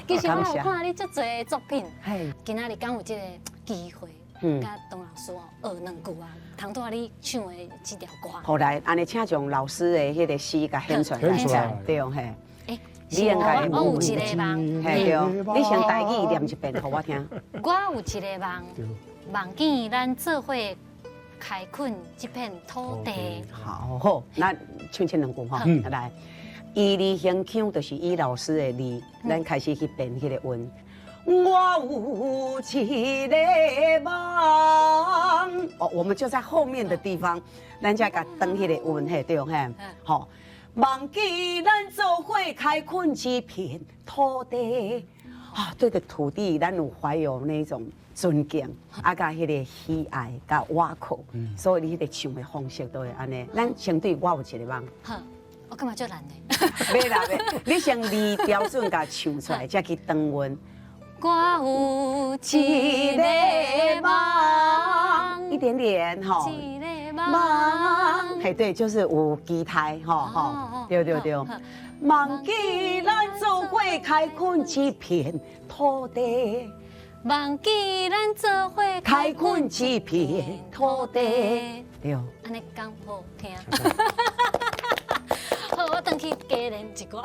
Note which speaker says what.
Speaker 1: 其实我有看你足侪作品，
Speaker 2: 嘿，
Speaker 1: 今仔日敢有这个机会，甲董老师学两句啊，通带你唱的这条歌。
Speaker 2: 后来安尼请从老师的迄个诗甲献出来，对嘿。你应该
Speaker 1: 我有一个梦，
Speaker 2: 嘿对，你先台语念一遍给我听。
Speaker 1: 我有一个梦，梦见咱做伙开垦这片土地。
Speaker 2: 好，那唱这两句哈，来。伊字形腔就是伊老师的字，咱开始去变迄个音。我有一个梦，哦，我们就在后面的地方，咱才甲登迄个音，嘿对嘿，好。梦见咱做伙开垦一片土地，啊，对着土地，咱有怀有那种尊敬，啊，甲迄个喜爱，甲挖苦，所以你迄个唱的方式都会安尼。咱相对我有一个梦，
Speaker 1: 好，我干嘛就难呢？
Speaker 2: 袂啦袂，你先字标准甲唱出来，才去登音。
Speaker 1: 我有一个梦，
Speaker 2: 一点点哈。梦，嘿对，就是有期待哈，对对对。梦见咱做伙开垦一片土地，
Speaker 1: 梦见咱做伙
Speaker 2: 开垦一片土地，对。
Speaker 1: 安尼讲好听。好，我回去加练一歌。